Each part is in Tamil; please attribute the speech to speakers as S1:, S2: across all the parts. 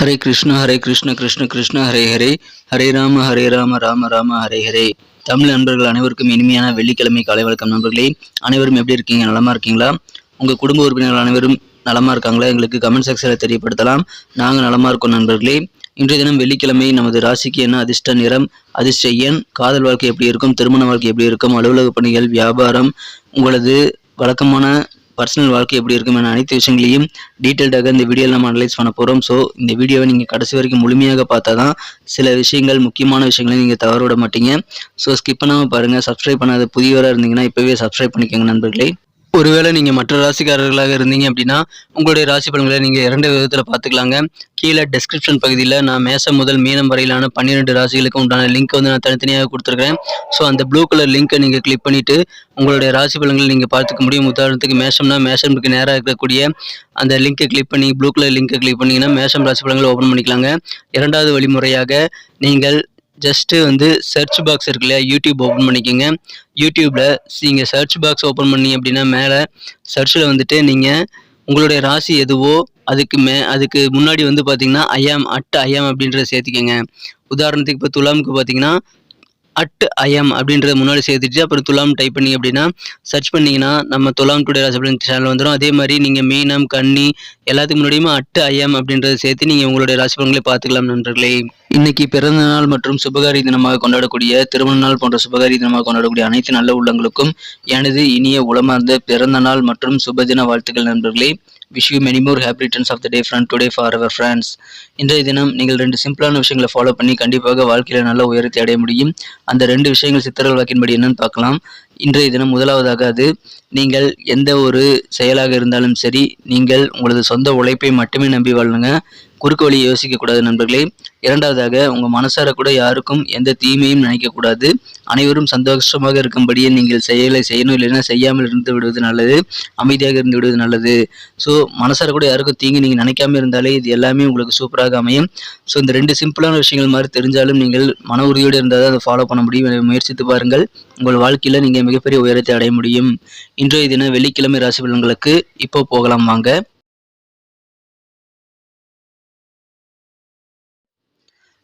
S1: ஹரே கிருஷ்ண கிருஷ்ண கிருஷ்ண ஹரே ஹரே, ஹரே ராம ராம ராம ஹரே ஹரே. தமிழ் நண்பர்கள் அனைவருக்கும் இனிமையான வெள்ளிக்கிழமை காலை வணக்கம் நண்பர்களே. அனைவரும் எப்படி இருக்கீங்க? நலமா இருக்கீங்களா? உங்கள் குடும்ப உறுப்பினர்கள் அனைவரும் நலமா இருக்காங்களா? எங்களுக்கு கமெண்ட் செக்ஷனில் தெரியப்படுத்தலாம். நாங்கள் நலமா இருக்கோம் நண்பர்களே. இன்றைய தினம் வெள்ளிக்கிழமை. நமது ராசிக்கு என்ன அதிர்ஷ்ட நிறம், அதிர்ஷ்ட எண், காதல் வாழ்க்கை எப்படி இருக்கும், திருமண வாழ்க்கை எப்படி இருக்கும், அலுவலக பணிகள், வியாபாரம், உங்களது வழக்கமான பர்சனல் வாழ்க்கை எப்படி இருக்கும் என அனைத்து விஷயங்களையும் டீட்டெயில்டாக இந்த வீடியோவில் நம்ம அனலைஸ் பண்ண போகிறோம். ஸோ இந்த வீடியோவை நீங்கள் கடைசி வரைக்கும் முழுமையாக பார்த்தா தான் சில விஷயங்கள், முக்கியமான விஷயங்களை நீங்கள் தவற விட மாட்டீங்க. ஸோ ஸ்கிப் பண்ணாமல் பாருங்கள். சப்ஸ்கிரைப் பண்ணாத புதியவராக இருந்தீங்கன்னா இப்போவே சப்ஸ்கிரைப் பண்ணிக்கோங்க நண்பர்களே. ஒருவேளை நீங்கள் மற்ற ராசிக்காரர்களாக இருந்தீங்க அப்படின்னா உங்களுடைய ராசி பலன்களை நீங்கள் 2 விதத்தில் பார்த்துக்கலாங்க. கீழே டெஸ்கிரிப்ஷன் பகுதியில் நான் மேசம் முதல் மீனம் வரையிலான 12 ராசிகளுக்கு உண்டான லிங்க் வந்து நான் தனித்தனியாக கொடுத்துருக்கேன். ஸோ அந்த ப்ளூ கலர் லிங்க்கை நீங்கள் கிளிக் பண்ணிவிட்டு உங்களுடைய ராசி பலன்களை நீங்கள் பார்த்துக்க முடியும். உதாரணத்துக்கு மேஷம்னா மேஷமுக்கு நேராக இருக்கக்கூடிய அந்த லிங்க்கை கிளிக் பண்ணி ப்ளூ கலர் லிங்க்கை கிளிக் பண்ணிங்கன்னா மேஷம் ராசி பலன்களை ஓப்பன் பண்ணிக்கலாங்க. இரண்டாவது வழிமுறையாக நீங்கள் ஜஸ்ட்டு வந்து சர்ச் பாக்ஸ் இருக்கு இல்லையா, யூடியூப் ஓப்பன் பண்ணிக்கோங்க. யூடியூப்பில் நீங்கள் சர்ச் பாக்ஸ் ஓப்பன் பண்ணி அப்படின்னா மேலே சர்ச்சில் வந்துட்டு நீங்கள் உங்களுடைய ராசி எதுவோ அதுக்கு முன்னாடி வந்து பார்த்தீங்கன்னா ஐயாம் அப்படின்றத சேர்த்திக்கங்க. உதாரணத்துக்கு இப்போ துலாமுக்கு பார்த்தீங்கன்னா @IAM அப்படின்றத முன்னாடி சேர்த்துட்டு அப்புறம் துலாம் டைப் பண்ணி அப்படின்னா சர்ச் பண்ணிங்கன்னா நம்ம துலாம் டுடே ராசி பலன் சேனல் வந்துடும். அதே மாதிரி நீங்கள் மீனம், கன்னி எல்லாத்துக்கு முன்னாடியுமே @IAM அப்படின்றத சேர்த்து நீங்கள் உங்களுடைய ராசி பலன்களை பார்த்துக்கலாம் நண்பர்களே. இன்னைக்கு பிறந்த நாள் மற்றும் சுபகாரி தினமாக கொண்டாடக்கூடிய, திருமண நாள் போன்ற சுபகாரி தினமாக கொண்டாடக்கூடிய அனைத்து நல்ல உள்ளங்களுக்கும் எனது இனிய உளமார்ந்த பிறந்த நாள் மற்றும் சுபதின வாழ்த்துக்கள் நண்பர்களே. Wish you many more happy returns of the day friend today for our friends. இன்றைய தினம் நீங்கள் 2 சிம்பிளான விஷயங்களை ஃபாலோ பண்ணி கண்டிப்பாக வாழ்க்கையில் நல்ல உயரத்தை அடைய முடியும். அந்த 2 விஷயங்கள் சித்தர்கள் வாக்கின்படி என்னன்னு பார்க்கலாம். இன்றைய தினம் முதலாவதாக, அது நீங்கள் எந்த ஒரு செயலாக இருந்தாலும் சரி, நீங்கள் உங்களது சொந்த உழைப்பை மட்டுமே நம்பி வாழுங்க. குறுக்கு வழியை யோசிக்கக்கூடாது நண்பர்களே. இரண்டாவதாக, உங்கள் மனசார கூட யாருக்கும் எந்த தீமையும் நினைக்கக்கூடாது. அனைவரும் சந்தோஷமாக இருக்கும்படியே நீங்கள் செயலை செய்யணும், இல்லைன்னா செய்யாமல் இருந்து விடுவது நல்லது. அமைதியாக இருந்து விடுவது நல்லது. ஸோ மனசார கூட யாருக்கும் தீங்கு நீங்கள் நினைக்காம இருந்தாலே இது எல்லாமே உங்களுக்கு சூப்பராக அமையும். ஸோ இந்த 2 சிம்பிளான விஷயங்கள் மாதிரி தெரிஞ்சாலும் நீங்கள் மன உறுதியோடு இருந்தால் தான் அதை ஃபாலோ பண்ண முடியும். முயற்சித்து பாருங்கள். உங்கள் வாழ்க்கையில் நீங்கள் மிகப்பெரிய உயரத்தை அடைய முடியும். இன்றைய தினம் வெள்ளிக்கிழமை ராசி பலன்களுக்கு இப்போ போகலாம் வாங்க.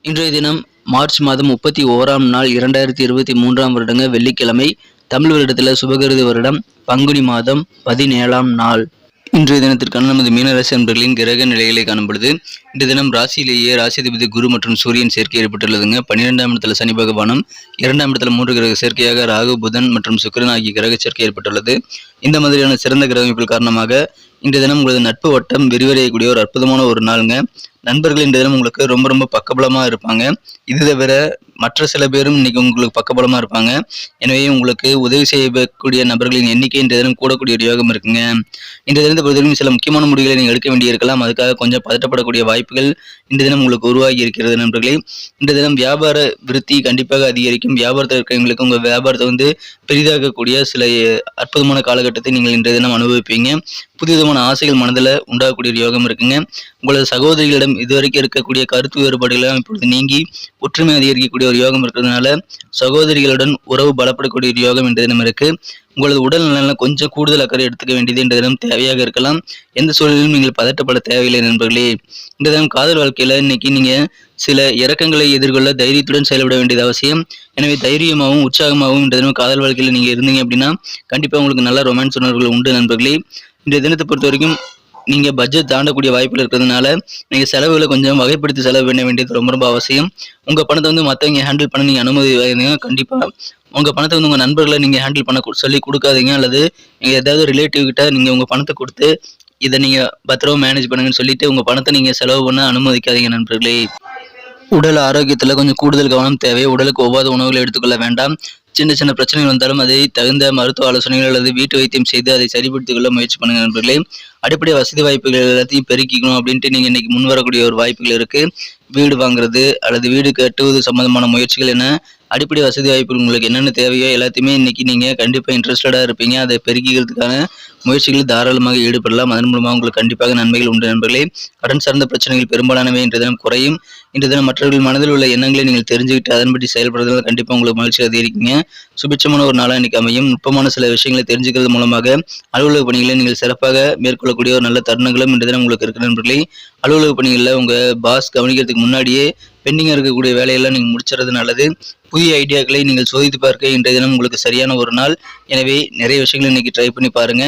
S1: இன்றைய தினம் மார்ச் மாதம் 31ஆம் நாள் 2023ஆம் வருடங்க, வெள்ளிக்கிழமை. தமிழ் வருடத்தில் சுபகிருது வருடம் பங்குனி மாதம் 17ஆம் நாள். இன்றைய தினத்திற்கான நமது மீனராசி அன்பர்களின் கிரக நிலைகளை காணப்படுது. இன்றைய தினம் ராசியிலேயே ராசிதிபதி குரு மற்றும் சூரியன் சேர்க்கை ஏற்பட்டுள்ளதுங்க. 12ஆம் இடத்துல சனி பகவானும், 2ஆம் இடத்துல 3 கிரக சேர்க்கையாக ராகு, புதன் மற்றும் சுக்கிரன் ஆகிய கிரக சேர்க்கை ஏற்பட்டுள்ளது. இந்த மாதிரியான சிறந்த கிரக அமைப்புகள் காரணமாக இன்றைய தினம் உங்களது நட்பு வட்டம் விரிவடையக்கூடிய ஒரு அற்புதமான ஒரு நாளுங்க. நண்பர்கள் இன்றைய தினம் உங்களுக்கு ரொம்ப ரொம்ப பக்கபலமாக இருப்பாங்க. இது தவிர மற்ற சில பேரும் இன்னைக்கு உங்களுக்கு பக்கபலமாக இருப்பாங்க. எனவே உங்களுக்கு உதவி செய்யக்கூடிய நபர்களின் எண்ணிக்கை இன்றைய தினம் கூடக்கூடிய ஒரு யோகம் இருக்குங்க. இந்த தினத்தை பொறுத்தவரைக்கும் சில முக்கியமான முடிவுகளை நீங்கள் எடுக்க வேண்டியிருக்கலாம். அதுக்காக கொஞ்சம் பதட்டப்படக்கூடிய வாய்ப்புகள் இந்த தினம் உங்களுக்கு உருவாகி இருக்கிறது நண்பர்களே. இந்த தினம் வியாபார விருத்தி கண்டிப்பாக அதிகரிக்கும். வியாபாரத்தில் இருக்கிறவங்களுக்கு உங்கள் வியாபாரத்தை வந்து பெரிதாக்கக்கூடிய சில அற்புதமான காலகட்டத்தை நீங்கள் இன்றைய தினம் அனுபவிப்பீங்க. புதுவிதமான ஆசைகள் மனதில் உண்டாகக்கூடிய ஒரு யோகம் இருக்குங்க. உங்களது சகோதரிகளிடம் இதுவரைக்கும் இருக்கக்கூடிய கருத்து வேறுபாடுகள் இப்பொழுது நீங்கி ஒற்றுமை அதிகரிக்கக்கூடிய ஒரு யோகம் இருக்கிறதுனால சகோதரிகளுடன் உறவு பலப்படக்கூடிய ஒரு யோகம் இந்த தினம் இருக்கு. உங்களது உடல் நலனில் கொஞ்சம் கூடுதல் அக்கறை எடுத்துக்க வேண்டியது இந்த தினம் தேவையாக இருக்கலாம். எந்த சூழலிலும் நீங்கள் பதட்டப்பட தேவையில்லை நண்பர்களே. இந்த தினம் காதல் வாழ்க்கையில் இன்னைக்கு நீங்கள் சில இறக்கங்களை எதிர்கொள்ள தைரியத்துடன் செயல்பட வேண்டியது அவசியம். எனவே தைரியமாகவும் உற்சாகமாகவும் இந்த தினம் காதல் வாழ்க்கையில் நீங்கள் இருந்தீங்க அப்படின்னா கண்டிப்பாக உங்களுக்கு நல்ல ரொமான்ஸ் உணர்வுகள் உண்டு நண்பர்களே. இந்த தினத்தை பொறுத்த வரைக்கும் நீங்கள் பட்ஜெட் தாண்டக்கூடிய வாய்ப்புகள் இருக்கிறதுனால நீங்கள் செலவுகளை கொஞ்சம் வகைப்படுத்தி செலவு பண்ண வேண்டியது ரொம்ப ரொம்ப அவசியம். உங்கள் பணத்தை வந்து மற்றவங்க ஹேண்டில் பண்ண நீங்கள் அனுமதி வாங்கினீங்க. கண்டிப்பாக உங்கள் பணத்தை வந்து உங்கள் நண்பர்களை நீங்கள் ஹேண்டில் பண்ண சொல்லி கொடுக்காதீங்க. அல்லது நீங்கள் ஏதாவது ரிலேட்டிவ் கிட்ட நீங்கள் உங்கள் பணத்தை கொடுத்து இதை நீங்கள் பத்திரமா மேனேஜ் பண்ணுங்கன்னு சொல்லிட்டு உங்கள் பணத்தை நீங்கள் செலவு பண்ண அனுமதிக்காதீங்க நண்பர்களே. உடல் ஆரோக்கியத்தில் கொஞ்சம் கூடுதல் கவனம் தேவை. உடலுக்கு ஒவ்வாத உணவுகளை எடுத்துக்கொள்ள வேண்டாம். சின்ன சின்ன பிரச்சனைகள் வந்தாலும் அதை தகுந்த மருத்துவ ஆலோசனைகள் அல்லது வீட்டு வைத்தியம் செய்து அதை சரிப்படுத்திக் கொள்ள முயற்சி பண்ணுங்க நண்பர்களே. அடிப்படை வசதி வாய்ப்புகள் எல்லாத்தையும் பெருக்கிக்கணும் அப்படின்ட்டு நீங்கள் இன்னைக்கு முன் வரக்கூடிய ஒரு வாய்ப்புகள் இருக்கு. வீடு வாங்குறது அல்லது வீடு கட்டுவது சம்பந்தமான முயற்சிகள் என அடிப்படை வசதி வாய்ப்புகள் உங்களுக்கு என்னென்ன தேவையோ எல்லாத்தையுமே இன்னைக்கு நீங்கள் கண்டிப்பாக இன்ட்ரெஸ்டடாக இருப்பீங்க. அதை பெருக்கிக்கிறதுக்கான முயற்சிகளில் தாராளமாக ஈடுபடலாம். அதன் மூலமாக உங்களுக்கு கண்டிப்பாக நன்மைகள் உண்டு நண்பர்களே. கடன் சார்ந்த பிரச்சனைகள் பெரும்பாலானவை இன்றைய தினம் குறையும். இன்றைய தினம் மற்றவர்கள் மனதில் உள்ள எண்ணங்களை நீங்கள் தெரிஞ்சுக்கிட்டு அதன்படி செயல்படுறதுனால கண்டிப்பாக உங்களுக்கு மகிழ்ச்சி அதிகரிக்குங்க. சுபிட்சமான ஒரு நாளாக இன்னைக்கு அமையும். நுட்பமான சில விஷயங்களை தெரிஞ்சுக்கிறது மூலமாக அலுவலக பணிகளை நீங்கள் சிறப்பாக மேற்கொள்ள ஏற்படக்கூடிய ஒரு நல்ல தருணங்களும் இன்றைய தினம் உங்களுக்கு இருக்கு நண்பர்களே. அலுவலக பணிகளில் உங்கள் பாஸ் கவனிக்கிறதுக்கு முன்னாடியே பெண்டிங்காக இருக்கக்கூடிய வேலையெல்லாம் நீங்கள் முடிச்சுறது நல்லது. புதிய ஐடியாக்களை நீங்கள் சோதித்து பார்க்க இன்றைய தினம் உங்களுக்கு சரியான ஒரு நாள். எனவே நிறைய விஷயங்களை இன்னைக்கு ட்ரை பண்ணி பாருங்க.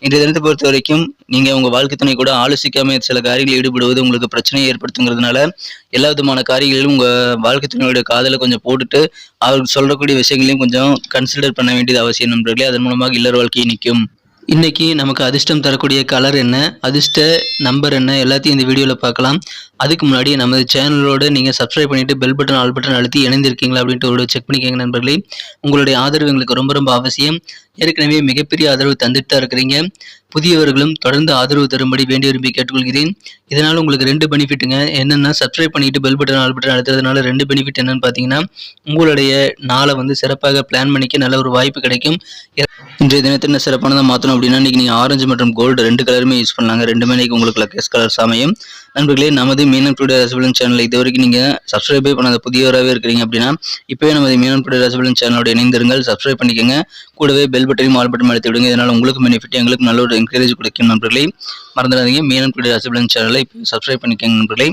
S1: இன்றைய தினத்தை பொறுத்த வரைக்கும் நீங்கள் உங்கள் வாழ்க்கை துணை கூட ஆலோசிக்காம சில காரியங்களில் ஈடுபடுவது உங்களுக்கு பிரச்சனையை ஏற்படுத்துங்கிறதுனால எல்லா விதமான காரியங்களிலும் உங்கள் வாழ்க்கை துணையோட காதலை கொஞ்சம் போட்டுட்டு அவருக்கு சொல்லக்கூடிய விஷயங்களையும் கொஞ்சம் கன்சிடர் பண்ண வேண்டியது அவசியம் நண்பர்களே. அதன் மூலமாக இல்லற வாழ்க்கையை நிற்கும். இன்னைக்கு நமக்கு அதிர்ஷ்டம் தரக்கூடிய கலர் என்ன, அதிர்ஷ்ட நம்பர் என்ன, எல்லாத்தையும் இந்த வீடியோவில் பார்க்கலாம். அதுக்கு முன்னாடி நமது சேனலோட நீங்கள் சப்ஸ்கிரைப் பண்ணிட்டு பெல் பட்டன் ஆல் பட்டன் அழுத்தி இணைந்திருக்கீங்களா அப்படின்ட்டு ஒரு செக் பண்ணிக்கோங்க நண்பர்களே. உங்களுடைய ஆதரவு எங்களுக்கு ரொம்ப ரொம்ப அவசியம். ஏற்கனவே மிகப்பெரிய ஆதரவு தந்துட்டு தான் இருக்கிறீங்க. புதியவர்களும் தொடர்ந்து ஆதரவு தரும்படி வேண்டி விரும்பி கேட்டுக்கொள்கிறேன். இதனால் உங்களுக்கு 2 பெனிஃபிட்டுங்க. என்னென்னா சப்ஸ்கிரைப் பண்ணிட்டு பெல் பட்டன் ஆல் பட்டன் அழுத்துறதுனால 2 பெனிஃபிட் என்னன்னு பார்த்தீங்கன்னா, உங்களுடைய நாளை சிறப்பாக பிளான் பண்ணிக்க நல்ல ஒரு வாய்ப்பு கிடைக்கும். இன்றைய தினத்தை என்ன சிறப்பானதாக மாற்றணும் அப்படின்னா, இன்றைக்கி நீங்கள் ஆரஞ்சு மற்றும் கோல்டு 2 கலருமே யூஸ் பண்ணலாங்க. 2மே இன்றைக்கி உங்களுக்கு லக்கேஸ் கலர்ஸ் அமையும். நண்பர்களே, நமது மீனன் டுடே ராசிபலன் சேனலை இது வரைக்கும் நீங்கள் சப்ஸ்கிரைபே பண்ணாத புதியவராகவே இருக்கிறீங்க அப்படின்னா இப்போவே நமது மீனன் டுடே ராசிபலன் சேனலோட இணைந்திருங்கள். சப்ஸ்கிரைப் பண்ணிக்கோங்க. கூடவே பெல் பட்டனையும் ஆல் பட்டன் அழுத்தி விடுங்க. இதனால் உங்களுக்கு பெனிஃபிட், எங்களுக்கு நல்ல ஒரு என்கரேஜ் கிடைக்கும் நண்பர்களே. மறந்துடாதீங்க, மீனன் டுடே ராசிபலன் சேனலை இப்போ சப்ஸ்கிரைப் பண்ணிக்கோங்க நண்பர்களே.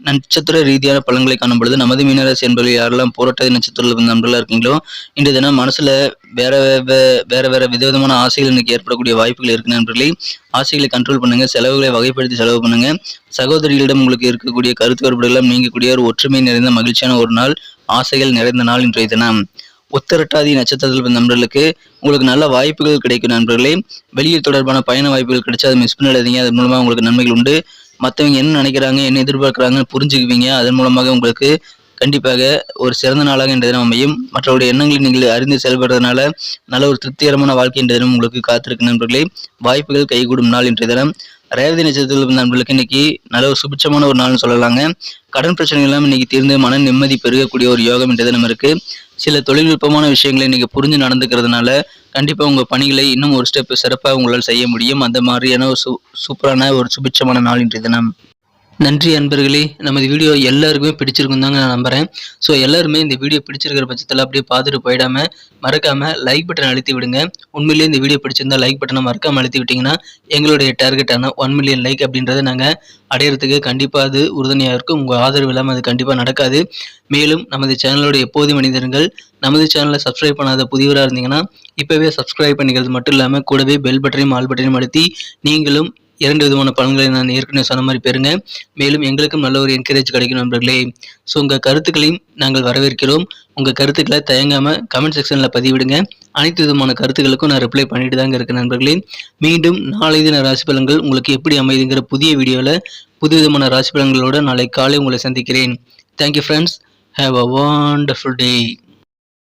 S1: நட்சத்திர ரீதியான பலன்களை காணும் பொழுது நமது மீனராசி என்பவர்கள் யாரெல்லாம் போராட்ட நட்சத்திரத்தில் நண்பர்களாக இருக்கீங்களோ இன்றைய தினம் மனசுல வேற விதவிதமான ஆசைகள் இன்னைக்கு ஏற்படக்கூடிய வாய்ப்புகள் இருக்கு நண்பர்களே. ஆசைகளை கண்ட்ரோல் பண்ணுங்க, செலவுகளை வகைப்படுத்தி செலவு பண்ணுங்க. சகோதரிகளிடம் உங்களுக்கு இருக்கக்கூடிய கருத்து வேறுபாடுகள் நீங்கக்கூடிய ஒரு ஒற்றுமை நிறைந்த மகிழ்ச்சியான ஒரு நாள், ஆசைகள் நிறைந்த நாள் இன்றைய தினம். உத்தரட்டாதி நட்சத்திரத்தில் நண்பர்களுக்கு உங்களுக்கு நல்ல வாய்ப்புகள் கிடைக்கும் நண்பர்களே. வெளியில் தொடர்பான பயண வாய்ப்புகள் கிடைச்சா அதை மிஸ் பண்ணிடாதீங்க. அதன் மூலமாக உங்களுக்கு நன்மைகள் உண்டு. மற்றவங்க என்ன நினைக்கிறாங்க, என்ன எதிர்பார்க்குறாங்கன்னு புரிஞ்சுக்குவீங்க. அதன் மூலமாக உங்களுக்கு கண்டிப்பாக ஒரு சிறந்த நாளாக இன்றைய தினம் அமையும். மற்றவருடைய எண்ணங்களை நீங்கள் அறிந்து செயல்படுறதுனால நல்ல ஒரு திருப்திகரமான வாழ்க்கை இன்றைய தினம் உங்களுக்கு காத்திருக்கு நண்பர்களே. வாய்ப்புகள் கைகூடும் நாள் இன்றைய தினம். ரேவதி நட்சத்திரத்தில் நண்பர்களுக்கு இன்னைக்கு நல்ல ஒரு சுபிட்சமான ஒரு நாள்னு சொல்லலாங்க. கடன் பிரச்சனைகள் எல்லாம் இன்னைக்கு தீர்ந்து மன நிம்மதி பெருகக்கூடிய ஒரு யோகம் இன்றைய தினம் இருக்கு. சில தொழில்நுட்பமான விஷயங்களை இன்னைக்கு புரிஞ்சு நடந்துக்கிறதுனால கண்டிப்பா உங்க பணிகளை இன்னும் ஒரு ஸ்டெப் சிறப்பாக உங்களால் செய்ய முடியும். அந்த மாதிரியான ஒரு சூப்பரான ஒரு சுபிட்சமான நாள் இன்றைய தினம். நன்றி அன்பர்களே. நமது வீடியோ எல்லாருக்குமே பிடிச்சிருக்கும் தாங்க நான் நம்புகிறேன். ஸோ எல்லாருமே இந்த வீடியோ பிடிச்சிருக்கிற பட்சத்தில் அப்படியே பார்த்துட்டு போயிடாமல் மறக்காமல் லைக் பட்டன் அழுத்தி விடுங்க. உண்மையிலேயே இந்த வீடியோ பிடிச்சிருந்தா லைக் பட்டனை மறக்காமல் அழுத்தி விட்டிங்கன்னா எங்களுடைய டார்கெட்டான 1 மில்லியன் லைக் அப்படின்றத நாங்கள் அடையிறதுக்கு கண்டிப்பாக அது உறுதுணையாக இருக்கும். உங்கள் ஆதரவு இல்லாமல் அது கண்டிப்பாக நடக்காது. மேலும் நமது சேனலோட எப்போதும் மனிதர்கள் நமது சேனலை சப்ஸ்கிரைப் பண்ணாத புதியவராக இருந்தீங்கன்னா இப்போவே சப்ஸ்கிரைப் பண்ணிக்கிறது மட்டும் இல்லாமல் கூடவே பெல் பட்டனையும் ஆல் பட்டனையும் அழுத்தி நீங்களும் 2 விதமான பலன்களை நான் ஏற்கனவே சொன்ன மாதிரி பெறுங்க. மேலும் எங்களுக்கும் நல்ல ஒரு என்கரேஜ் கிடைக்கும் நண்பர்களே. ஸோ உங்கள் கருத்துக்களையும் நாங்கள் வரவேற்கிறோம். உங்கள் கருத்துக்களை தயங்காமல் கமெண்ட் செக்ஷனில் பதிவிடுங்க. அனைத்து விதமான கருத்துக்களுக்கும் நான் ரிப்ளை பண்ணிட்டு தாங்க இருக்கேன் நண்பர்களே. மீண்டும் நாளை தின ராசி பலன்கள் உங்களுக்கு எப்படி அமைதுங்கிற புதிய வீடியோவில் புது விதமான ராசி பலன்களோடு நாளை காலை உங்களை சந்திக்கிறேன். Thank you friends. Have a wonderful day.